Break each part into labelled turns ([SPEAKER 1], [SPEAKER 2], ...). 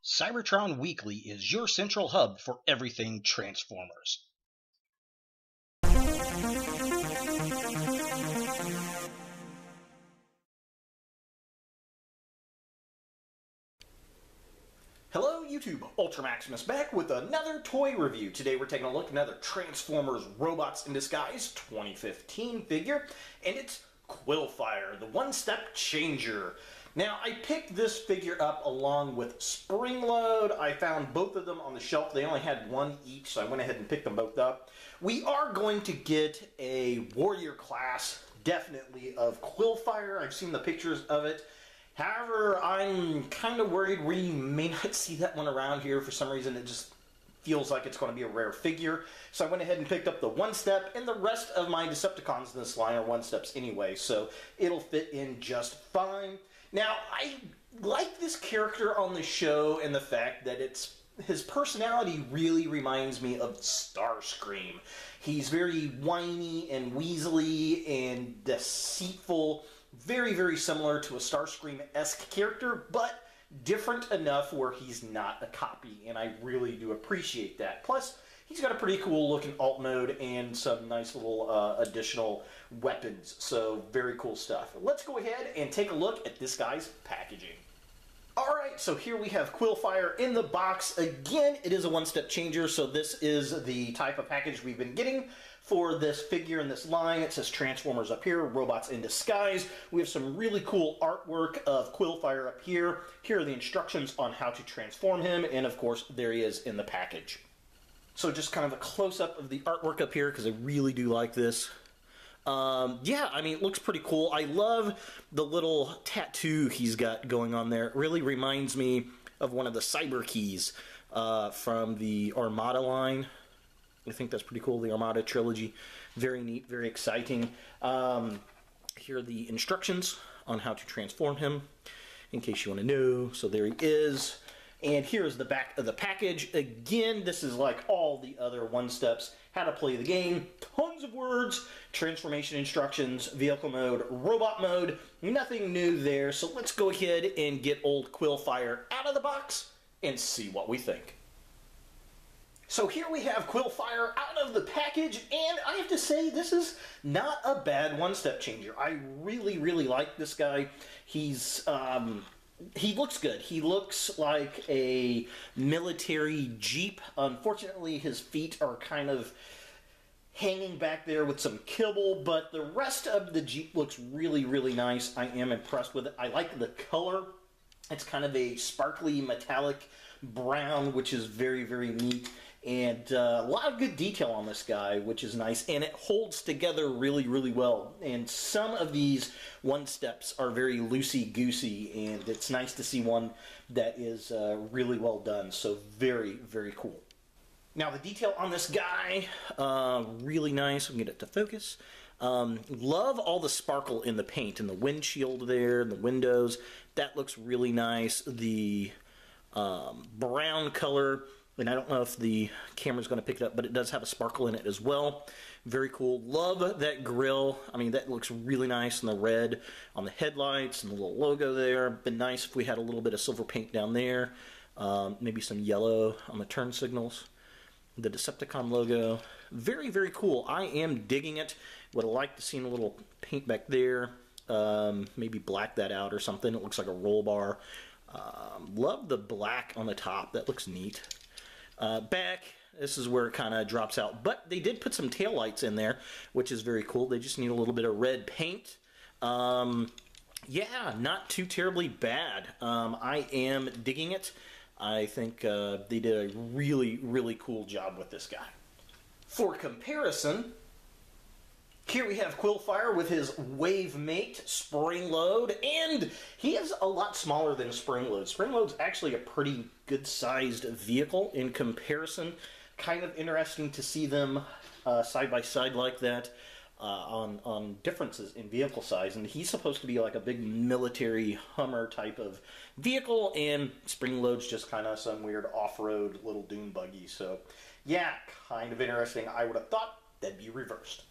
[SPEAKER 1] Cybertron Weekly is your central hub for everything Transformers.
[SPEAKER 2] Hello YouTube, Ultra Maximus back with another toy review. Today we're taking a look at another Transformers Robots in Disguise 2015 figure, and it's Quillfire, the one-step changer. Now, I picked this figure up along with Springload. I found both of them on the shelf. They only had one each, so I went ahead and picked them both up. We are going to get a Warrior class, definitely, of Quillfire. I've seen the pictures of it. However, I'm kind of worried we may not see that one around here. For some reason, it just feels like it's going to be a rare figure. So I went ahead and picked up the one-step, and the rest of my Decepticons in this line are one-steps anyway, so it'll fit in just fine. Now, I like this character on the show and the fact that his personality really reminds me of Starscream. He's very whiny and weaselly and deceitful. Very, very similar to a Starscream-esque character, but different enough where he's not a copy, and I really do appreciate that. Plus, he's got a pretty cool looking alt mode and some nice little additional weapons, so very cool stuff. Let's go ahead and take a look at this guy's packaging. Alright, so here we have Quillfire in the box. Again, it is a one-step changer, so this is the type of package we've been getting for this figure in this line. It says Transformers up here, Robots in Disguise. We have some really cool artwork of Quillfire up here. Here are the instructions on how to transform him, and of course, there he is in the package. So just kind of a close-up of the artwork up here, because I really do like this. Yeah, I mean, it looks pretty cool. I love the little tattoo he's got going on there. It really reminds me of one of the Cyber Keys from the Armada line. I think that's pretty cool, the Armada trilogy. Very neat, very exciting. Here are the instructions on how to transform him, in case you want to know. So there he is. And here's the back of the package. Again, this is like all the other one-steps. How to play the game, tons of words, transformation instructions, vehicle mode, robot mode, nothing new there. So let's go ahead and get old Quillfire out of the box and see what we think. So here we have Quillfire out of the package, and I have to say, this is not a bad one-step changer. I really, really like this guy. He looks good. He looks like a military Jeep. Unfortunately, his feet are kind of hanging back there with some kibble, but the rest of the Jeep looks really, really nice. I am impressed with it. I like the color. It's kind of a sparkly metallic brown, which is very, very neat. And a lot of good detail on this guy, which is nice. And it holds together really, really well. And some of these one-steps are very loosey-goosey, and it's nice to see one that is really well done. So very, very cool. Now, the detail on this guy, really nice. We can get it to focus. Love all the sparkle in the paint, and the windshield there, and the windows. That looks really nice. The brown color, and I don't know if the camera's going to pick it up, but it does have a sparkle in it as well. Very cool. Love that grill. I mean, that looks really nice, and the red on the headlights and the little logo there. Been nice if we had a little bit of silver paint down there. Maybe some yellow on the turn signals. The Decepticon logo. Very, very cool. I am digging it. Would have liked to see a little paint back there. Maybe black that out or something. It looks like a roll bar. Love the black on the top. That looks neat. Back, this is where it kind of drops out. But they did put some taillights in there, which is very cool. They just need a little bit of red paint. Yeah, not too terribly bad. I am digging it. I think they did a really, really cool job with this guy. For comparison, here we have Quillfire with his wave mate, Springload, and he is a lot smaller than Springload. Springload's actually a pretty good-sized vehicle in comparison. Kind of interesting to see them side by side like that on differences in vehicle size. And he's supposed to be like a big military Hummer type of vehicle, and Springload's just kind of some weird off-road little dune buggy. So, yeah, kind of interesting. I would have thought that'd be reversed.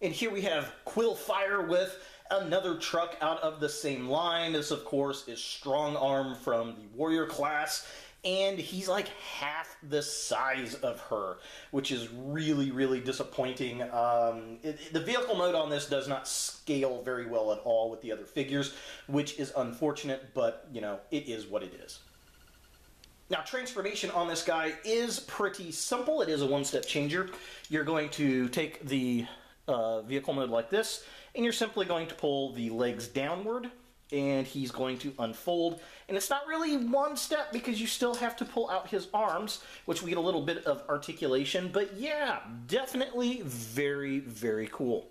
[SPEAKER 2] And here we have Quillfire with another truck out of the same line. This, of course, is Strong Arm from the Warrior class, and he's like half the size of her, which is really, really disappointing. The vehicle mode on this does not scale very well at all with the other figures, which is unfortunate, but, you know, it is what it is. Now, transformation on this guy is pretty simple. It is a one-step changer. You're going to take the vehicle mode like this, and you're simply going to pull the legs downward, and he's going to unfold. And it's not really one step because you still have to pull out his arms, which we get a little bit of articulation. But yeah, definitely very, very cool.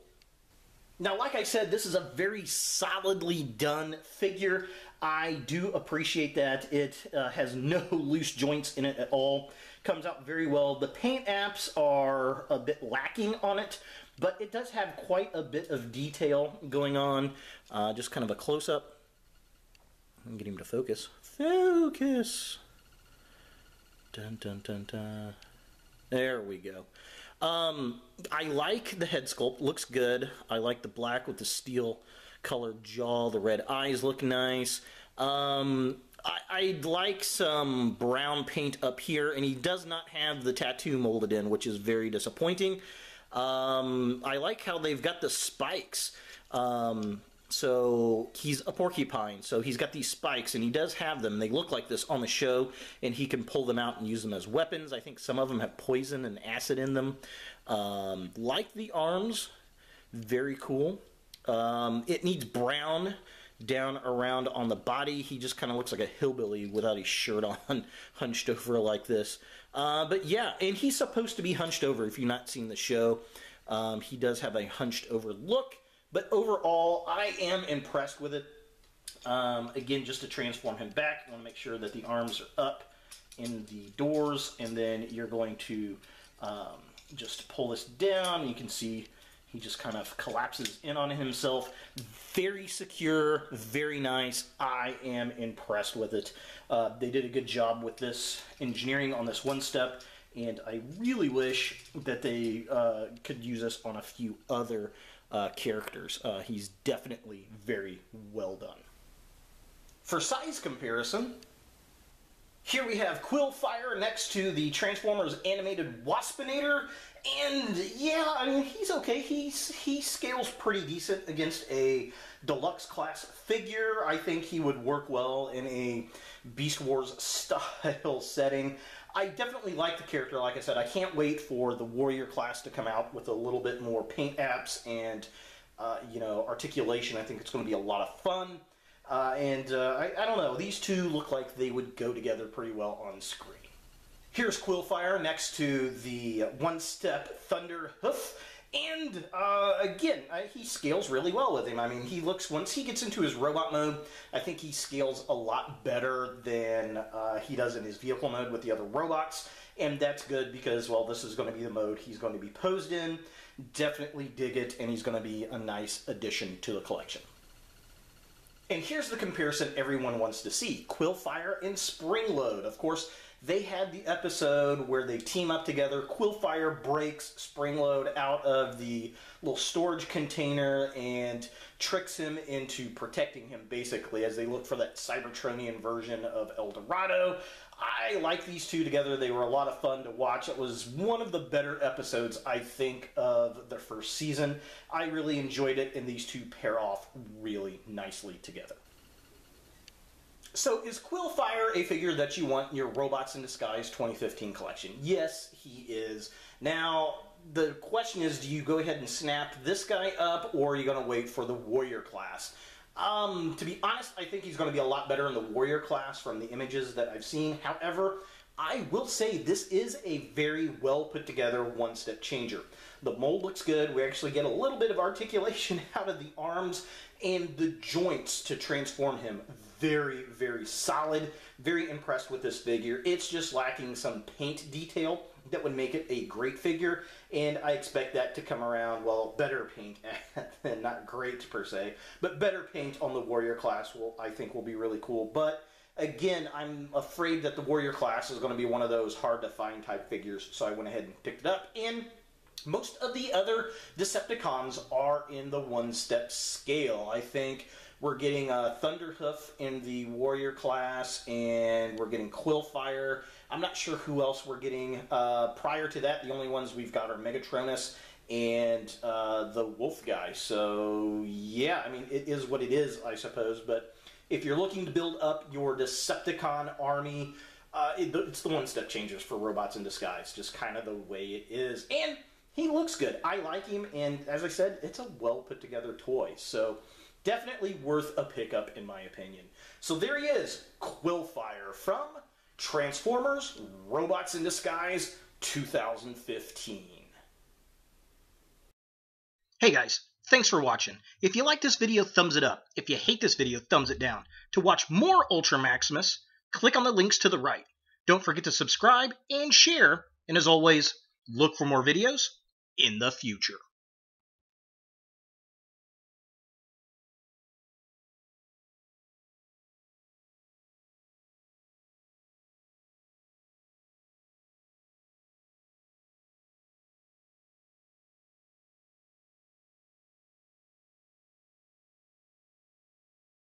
[SPEAKER 2] Now, like I said, this is a very solidly done figure. I do appreciate that. It has no loose joints in it at all. Comes out very well. The paint apps are a bit lacking on it, but it does have quite a bit of detail going on. Just kind of a close-up. I'm getting him to focus. Focus! Dun, dun, dun, dun. There we go. I like the head sculpt. Looks good. I like the black with the steel colored jaw. The red eyes look nice. I'd like some brown paint up here, and he does not have the tattoo molded in, which is very disappointing. I like how they've got the spikes. So he's a porcupine, so he's got these spikes, and he does have them. They look like this on the show, and he can pull them out and use them as weapons. I think some of them have poison and acid in them. Like the arms, very cool. It needs brown down around on the body. He just kind of looks like a hillbilly without his shirt on, hunched over like this. But yeah, and he's supposed to be hunched over if you've not seen the show. He does have a hunched over look. But overall, I am impressed with it. Again, just to transform him back, you want to make sure that the arms are up in the doors, and then you're going to just pull this down. You can see he just kind of collapses in on himself. Very secure, very nice. I am impressed with it. They did a good job with this engineering on this one step, and I really wish that they could use this on a few other characters. He's definitely very well done. For size comparison, here we have Quillfire next to the Transformers animated Waspinator, and yeah, I mean, he's okay. He scales pretty decent against a deluxe class figure. I think he would work well in a Beast Wars style setting. I definitely like the character. Like I said, I can't wait for the Warrior class to come out with a little bit more paint apps and you know, articulation. I think it's going to be a lot of fun. I don't know. These two look like they would go together pretty well on screen. Here's Quillfire next to the one-step Thunder Hoof. And, again, he scales really well with him. I mean, he looks, once he gets into his robot mode, I think he scales a lot better than he does in his vehicle mode with the other robots. And that's good because, well, this is going to be the mode he's going to be posed in. Definitely dig it, and he's going to be a nice addition to the collection. And here's the comparison everyone wants to see. Quillfire and Springload. Of course, they had the episode where they team up together. Quillfire breaks Springload out of the little storage container and tricks him into protecting him, basically, as they look for that Cybertronian version of El Dorado. I like these two together. They were a lot of fun to watch. It was one of the better episodes, I think, of the first season. I really enjoyed it, and these two pair off really nicely together. So, is Quillfire a figure that you want in your Robots in Disguise 2015 collection? Yes, he is. Now, the question is, do you go ahead and snap this guy up, or are you going to wait for the Warrior class? To be honest, I think he's going to be a lot better in the Warrior class from the images that I've seen. However, I will say this is a very well put together one-step changer. The mold looks good. We actually get a little bit of articulation out of the arms and the joints to transform him. Very, very solid. Very impressed with this figure. It's just lacking some paint detail that would make it a great figure, and I expect that to come around. Well, better paint, not great per se, but better paint on the Warrior class I think will be really cool. But again, I'm afraid that the Warrior class is going to be one of those hard to find type figures, so I went ahead and picked it up, and Most of the other Decepticons are in the one-step scale. I think we're getting Thunderhoof in the Warrior class, and we're getting Quillfire. I'm not sure who else we're getting. Prior to that, the only ones we've got are Megatronus and the Wolf guy. So, yeah, I mean, it is what it is, I suppose. But if you're looking to build up your Decepticon army, it's the one-step changes for Robots in Disguise. Just kind of the way it is. And he looks good. I like him, and as I said, it's a well-put-together toy. So, definitely worth a pickup, in my opinion. So there he is, Quillfire from Transformers Robots in Disguise 2015.
[SPEAKER 1] Hey guys, thanks for watching. If you like this video, thumbs it up. If you hate this video, thumbs it down. To watch more Ultra Maximus, click on the links to the right. Don't forget to subscribe and share, and as always, look for more videos in the future.